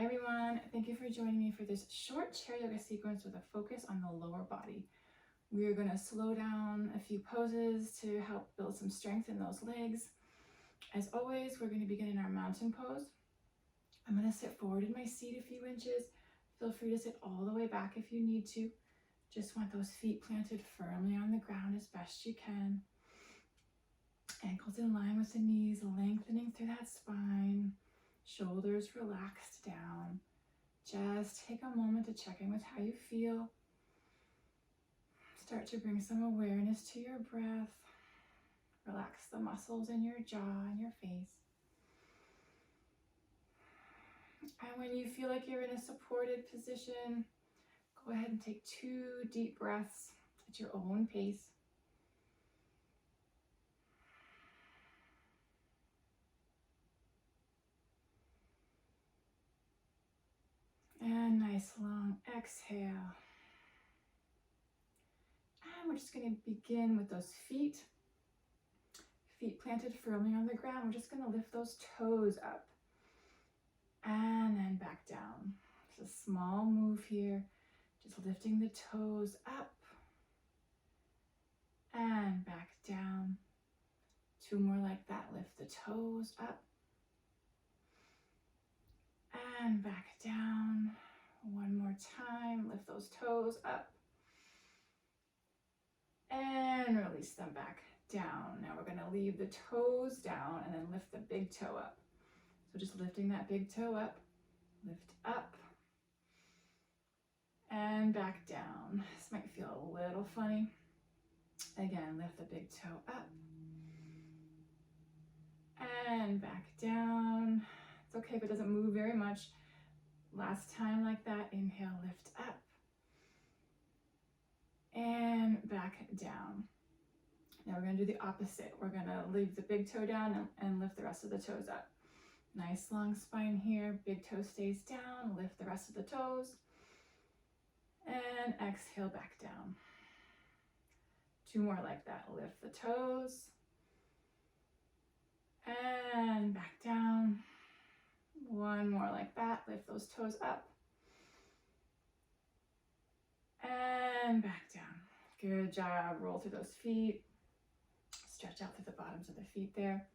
Hi everyone, thank you for joining me for this short chair yoga sequence with a focus on the lower body. We are going to slow down a few poses to help build some strength in those legs. As always, we're going to begin in our mountain pose. I'm going to sit forward in my seat a few inches. Feel free to sit all the way back if you need to. Just want those feet planted firmly on the ground as best you can. Ankles in line with the knees, lengthening through that spine. Shoulders relaxed down. Just take a moment to check in with how you feel. Start to bring some awareness to your breath. Relax the muscles in your jaw and your face. And when you feel like you're in a supported position, go ahead and take 2 deep breaths at your own pace. And nice long exhale. And we're just going to begin with those feet planted firmly on the ground. We're just going to lift those toes up and then back down. It's a small move here, just lifting the toes up and back down. 2 more like that. Lift the toes up and back down. 1 more time. Lift those toes up and release them back down. Now we're going to leave the toes down and then lift the big toe up. So just lifting that big toe up, lift up and back down. This might feel a little funny. Again, lift the big toe up and back down. It's okay if it doesn't move very much. Last time like that, inhale, lift up and back down. Now we're going to do the opposite. We're going to leave the big toe down and lift the rest of the toes up. Nice long spine here. Big toe stays down. Lift the rest of the toes. And exhale back down. 2 more like that. Lift the toes. And back down. 1 more like that. Lift those toes up. And back down. Good job. Roll through those feet. Stretch out through the bottoms of the feet there.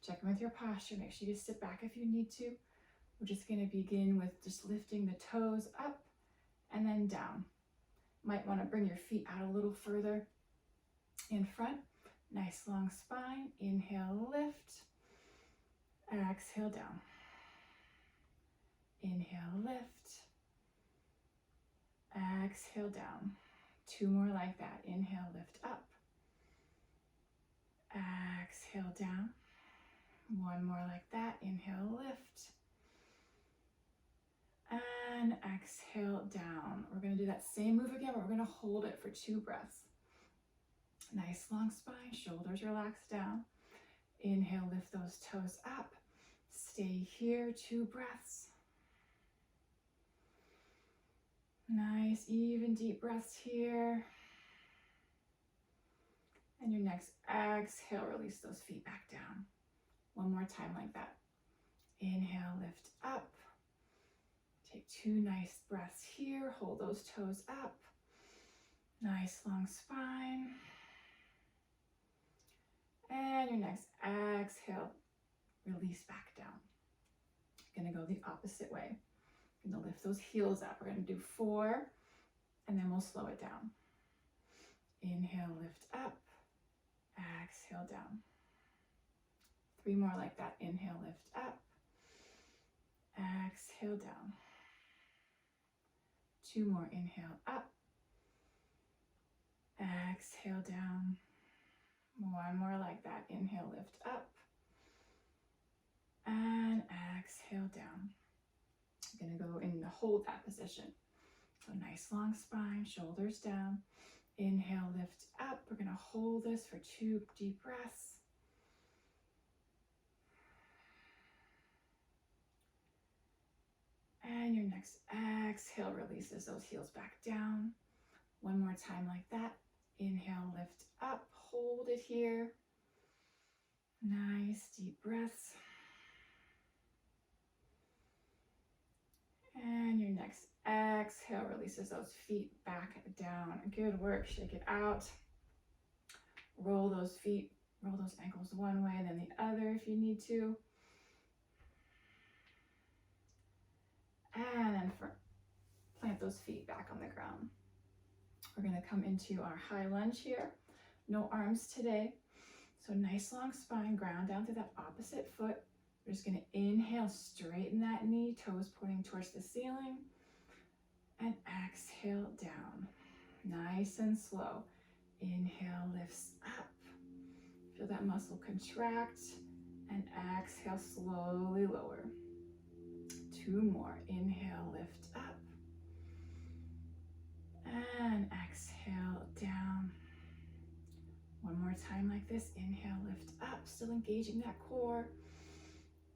Check in with your posture. Make sure you sit back if you need to. We're just going to begin with just lifting the toes up and then down. Might want to bring your feet out a little further in front. Nice long spine. Inhale, lift. Exhale, down. Inhale, lift. Exhale, down. 2 more like that. Inhale, lift up. Exhale, down. 1 more like that. Inhale, lift. And exhale, down. We're going to do that same move again, but we're going to hold it for 2 breaths. Nice long spine, shoulders relaxed down. Inhale, lift those toes up. Stay here, 2 breaths. Nice, even deep breaths here. And your next exhale, release those feet back down. 1 more time like that. Inhale, lift up. Take 2 nice breaths here. Hold those toes up. Nice long spine. And your next exhale, release back down. Gonna go the opposite way. Gonna lift those heels up. We're gonna do 4, and then we'll slow it down. Inhale, lift up. Exhale, down. 3 more like that. Inhale, lift up. Exhale, down. 2 more. Inhale, up. Exhale, down. 1 more like that. Inhale, lift up. And exhale, down. I'm going to go and hold that position. So nice long spine, shoulders down. Inhale, lift up. We're going to hold this for 2 deep breaths. And your next exhale releases those heels back down. 1 more time like that. Inhale, lift up, hold it here. Nice deep breaths. exhale releases those feet back down. Good work. Shake it out. Roll those feet, roll those ankles one way, then the other if you need to. And then plant those feet back on the ground. We're going to come into our high lunge here. No arms today. So nice long spine, ground down to that opposite foot. We're just going to inhale, straighten that knee, toes pointing towards the ceiling. And exhale down. Nice and slow. Inhale, lifts up. Feel that muscle contract. And exhale, slowly lower. 2 more. Inhale, lift up. And exhale down. One more time like this. Inhale, lift up. Still engaging that core.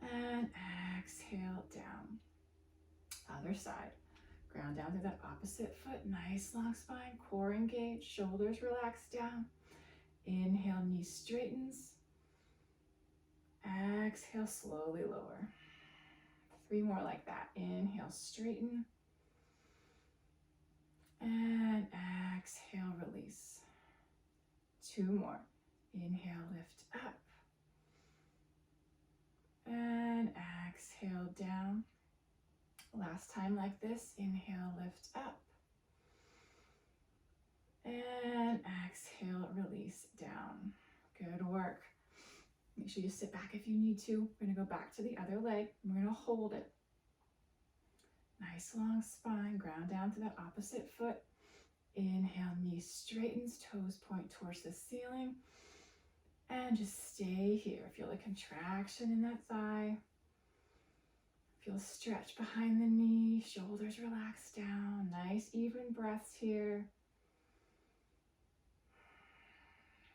And exhale down. Other side. Ground down through that opposite foot. Nice long spine. Core engaged. Shoulders relaxed down. Inhale, knee straightens. Exhale, slowly lower. 3 more like that. Inhale, straighten. And exhale, release. 2 more. Inhale, lift up. And exhale down. Last time like this. Inhale, lift up. And exhale, release down. Good work. Make sure you sit back if you need to. We're going to go back to the other leg. We're going to hold it. Nice long spine. Ground down to that opposite foot. Inhale, knee straightens, toes point towards the ceiling. And just stay here. Feel a contraction in that thigh. Feel a stretch behind the knee. Shoulders relax down. Nice even breaths here.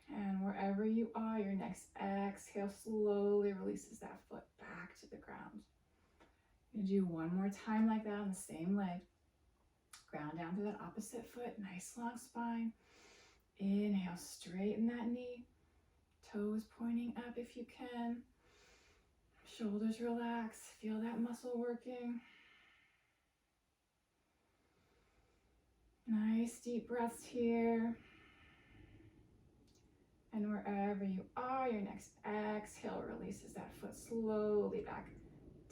And wherever you are, your next exhale slowly releases that foot back to the ground. You're going to do one more time like that on the same leg. Ground down to that opposite foot. Nice long spine. Inhale, straighten that knee. Toes pointing up if you can. Shoulders relax. Feel that muscle working. Nice deep breaths here. And wherever you are, your next exhale releases that foot slowly back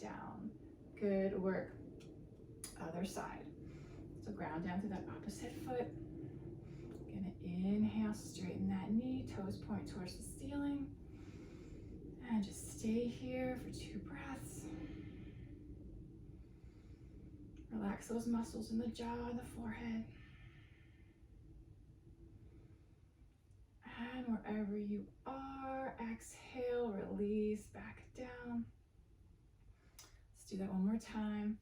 down. Good work. Other side. So ground down to that opposite foot. Gonna inhale, straighten that knee, toes point towards the ceiling. And just stay here for 2 breaths. Relax those muscles in the jaw and the forehead. And wherever you are, exhale, release back down. Let's do that one more time.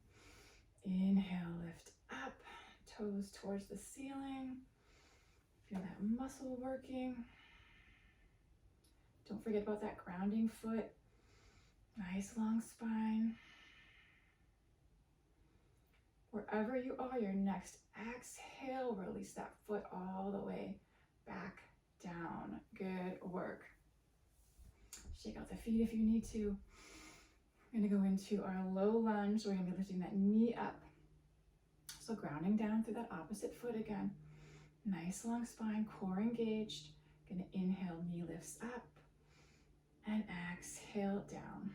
Inhale, lift up, toes towards the ceiling. Feel that muscle working. Don't forget about that grounding foot. Nice long spine. Wherever you are, your next exhale, release that foot all the way back down. Good work. Shake out the feet if you need to. We're going to go into our low lunge. We're going to be lifting that knee up. So grounding down through that opposite foot again. Nice long spine, core engaged. Going to inhale, knee lifts up. And exhale down.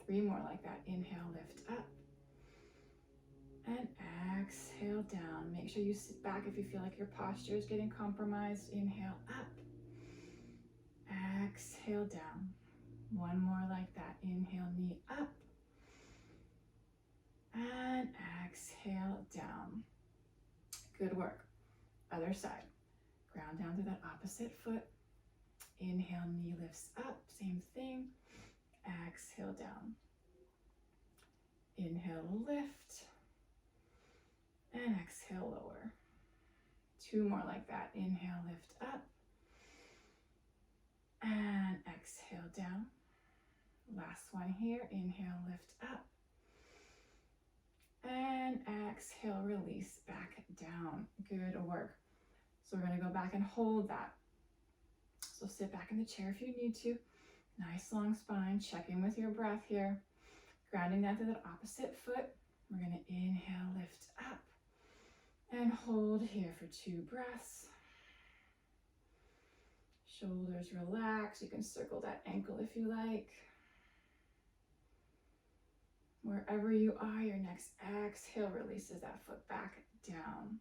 3 more like that. Inhale, lift up. And exhale down. Make sure you sit back if you feel like your posture is getting compromised. Inhale up. Exhale down. 1 more like that. Inhale, knee up. And exhale down. Good work. Other side. Ground down to that opposite foot. Inhale, knee lifts up. Same thing. Exhale down. Inhale, lift. And exhale, lower. 2 more like that. Inhale, lift up. And exhale down. Last one here. Inhale, lift up. And exhale, release back down. Good work. So we're going to go back and hold that. So sit back in the chair if you need to. Nice long spine. Check in with your breath here. Grounding down to that opposite foot. We're going to inhale, lift up, and hold here for 2 breaths. Shoulders relax. You can circle that ankle if you like. Wherever you are, your next exhale releases that foot back down.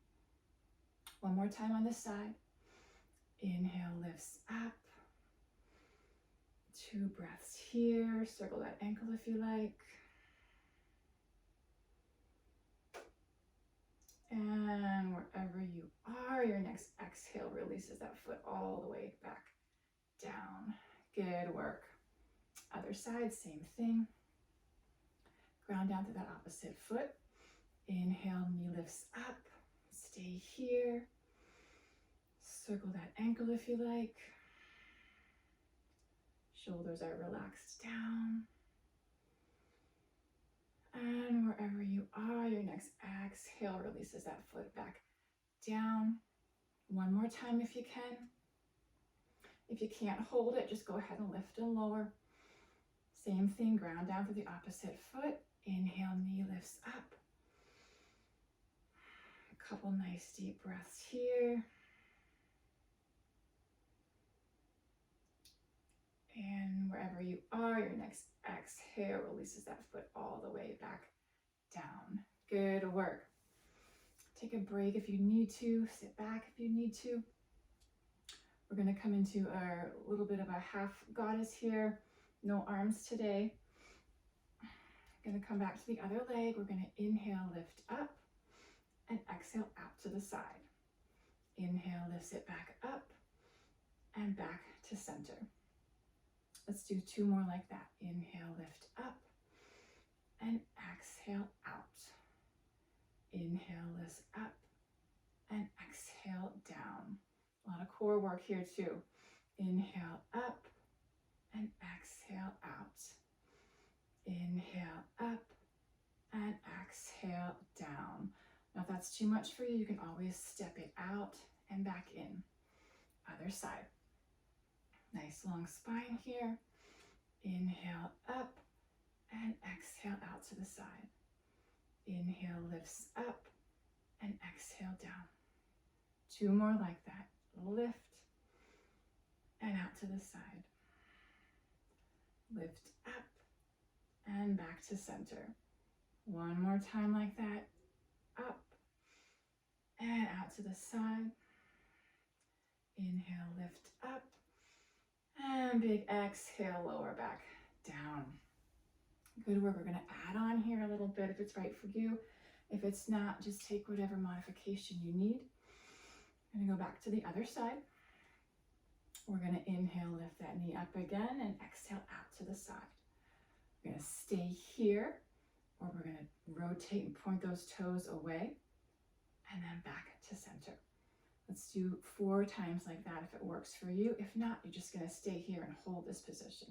One more time on this side. Inhale, lifts up. 2 breaths here. Circle that ankle if you like. And wherever you are, your next exhale releases that foot all the way back down. Good work. Other side, same thing. Ground down to that opposite foot. Inhale, knee lifts up. Stay here. Circle that ankle if you like. Shoulders are relaxed down. And wherever you are, your next exhale releases that foot back down. One more time if you can. If you can't hold it, just go ahead and lift and lower. Same thing, ground down to the opposite foot. Inhale, knee lifts up. A couple nice deep breaths here. And wherever you are, your next exhale releases that foot all the way back down. Good work. Take a break if you need to. Sit back if you need to. We're going to come into a little bit of a half goddess here. No arms today. Going to come back to the other leg. We're going to inhale, lift up, and exhale out to the side. Inhale, lifts it back up, and back to center. Let's do 2 more like that. Inhale, lift up, and exhale out. Inhale, lift up, and exhale down. A lot of core work here too. Inhale up, and exhale out. Inhale up, and exhale down. Now if that's too much for you, you can always step it out and back in. Other side. Nice long spine here. Inhale up and exhale out to the side. Inhale lifts up and exhale down. 2 more like that. Lift and out to the side. Lift up and back to center. 1 more time like that. Up and out to the side. Inhale, lift up. And big exhale, lower back down. Good work. We're going to add on here a little bit if it's right for you. If it's not, just take whatever modification you need. I'm going to go back to the other side. We're going to inhale, lift that knee up again, and exhale out to the side. We're going to stay here, or we're going to rotate and point those toes away, and then back to center. Let's do 4 times like that if it works for you. If not, you're just going to stay here and hold this position.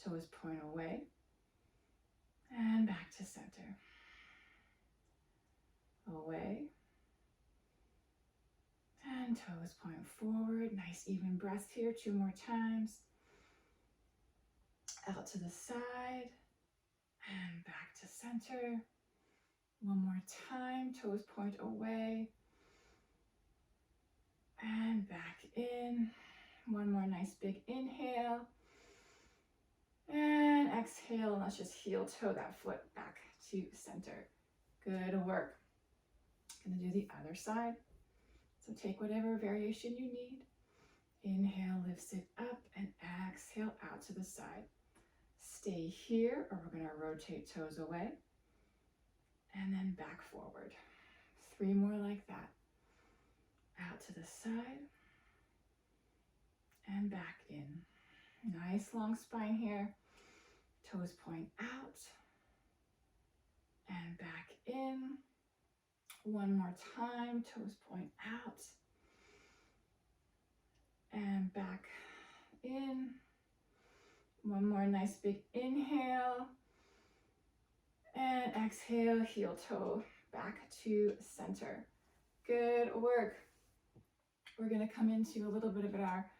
Toes point away and back to center. Away and toes point forward. Nice even breath here. 2 more times. Out to the side and back to center. 1 more time. Toes point away. And back in. 1 more nice big inhale. And exhale. Let's just heel toe that foot back to center. Good work. Gonna do the other side. So take whatever variation you need. Inhale, lifts it up, and exhale out to the side. Stay here, or we're gonna rotate toes away. And then back forward. 3 more like that. Out to the side and back in. Nice long spine here. Toes point out and back in. 1 more time. Toes point out and back in. 1 more nice big inhale and exhale, heel toe back to center. Good work. We're going to come into a little bit of our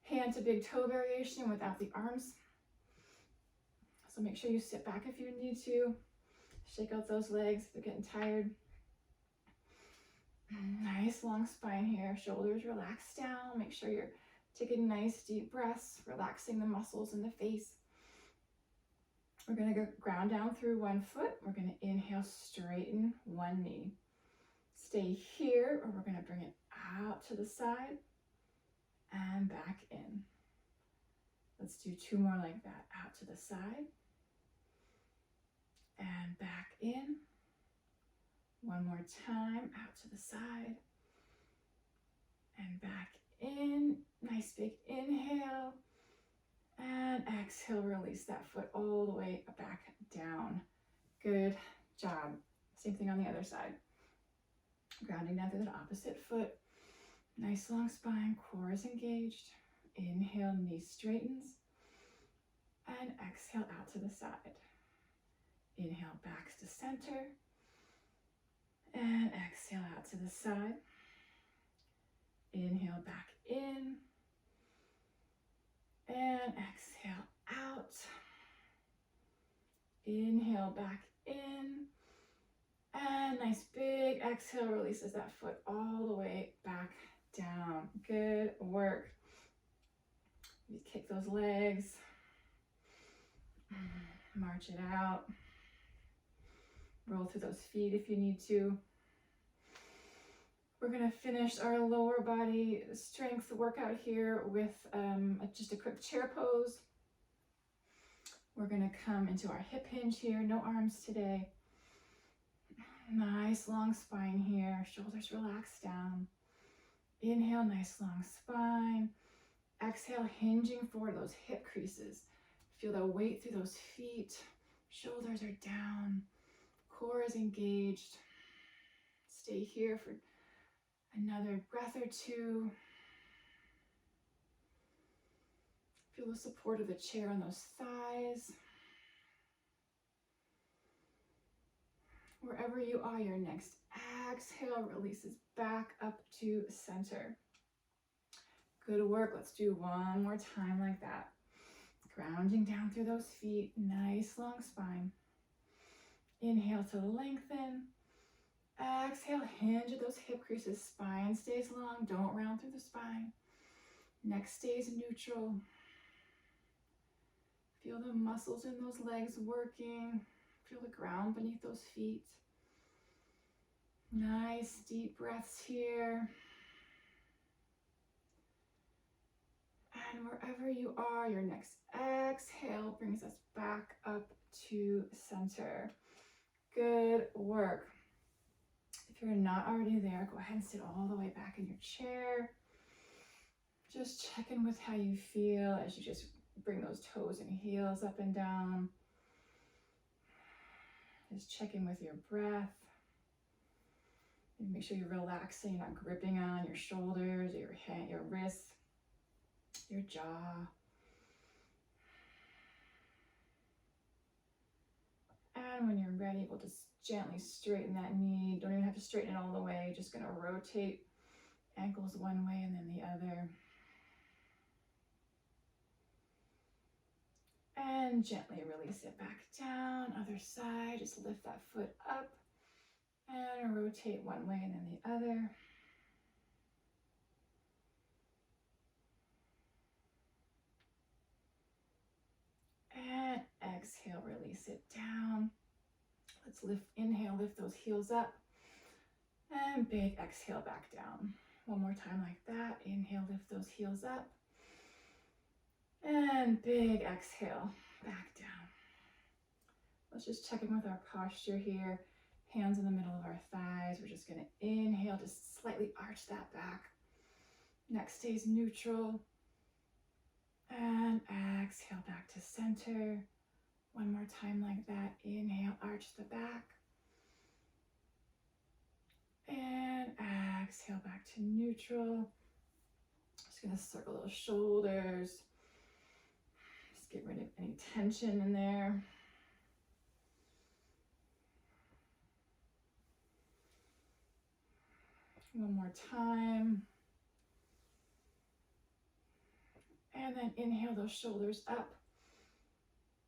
hand to big toe variation without the arms. So make sure you sit back if you need to. Shake out those legs if they're getting tired. Nice long spine here. Shoulders relax down. Make sure you're taking nice deep breaths, relaxing the muscles in the face. We're going to go ground down through one foot. We're going to inhale, straighten one knee. Stay here, or we're going to bring it out to the side and back in. Let's do two more like that. Out to the side and back in. One more time, out to the side and back in. Nice big inhale and exhale, release that foot all the way back down. Good job. Same thing on the other side. Grounding down through that opposite foot. Nice long spine, core is engaged. Inhale, knee straightens and exhale out to the side. Inhale, back to center. And exhale out to the side. Inhale back in. And exhale out. Inhale back in. And nice big exhale releases that foot all the way back down. Good work. You kick those legs. March it out. Roll through those feet if you need to. We're going to finish our lower body strength workout here with just a quick chair pose. We're going to come into our hip hinge here. No arms today. Nice long spine here. Shoulders relax down. Inhale, nice long spine. Exhale, hinging forward, those hip creases. Feel the weight through those feet. Shoulders are down. Core is engaged. Stay here for another breath or two. Feel the support of the chair on those thighs. Wherever you are, your next exhale releases back up to center. Good work. Let's do one more time like that. Grounding down through those feet. Nice long spine. Inhale to lengthen. Exhale, hinge at those hip creases. Spine stays long. Don't round through the spine. Neck stays neutral. Feel the muscles in those legs working. Feel the ground beneath those feet. Nice deep breaths here. And wherever you are, your next exhale brings us back up to center. Good work. If you're not already there, go ahead and sit all the way back in your chair. Just check in with how you feel as you just bring those toes and heels up and down. Just check in with your breath. And make sure you're relaxing, you're not gripping on your shoulders, or your hand, your wrists, your jaw. And when you're ready, we'll just gently straighten that knee. Don't even have to straighten it all the way. Just gonna rotate ankles one way and then the other. And gently release it back down. Other side, just lift that foot up and rotate one way and then the other. And exhale, release it down. Let's inhale, lift those heels up. And big exhale back down. One more time like that. Inhale, lift those heels up. And big exhale back down. Let's just check in with our posture here. Hands in the middle of our thighs. We're just going to inhale, just slightly arch that back. Neck stays neutral. And exhale back to center. One more time like that. Inhale, arch the back. And exhale back to neutral. Just going to circle those shoulders. Just get rid of any tension in there. One more time. And then inhale those shoulders up.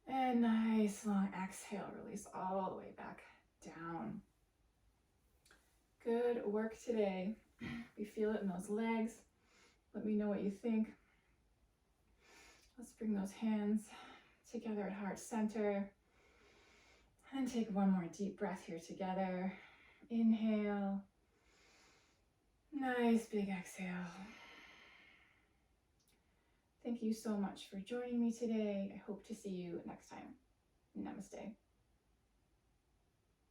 And nice long exhale, release all the way back down. Good work today. If you feel it in those legs, let me know what you think. Let's bring those hands together at heart center. And take one more deep breath here together. Inhale. Nice big exhale. Thank you so much for joining me today. I hope to see you next time. Namaste.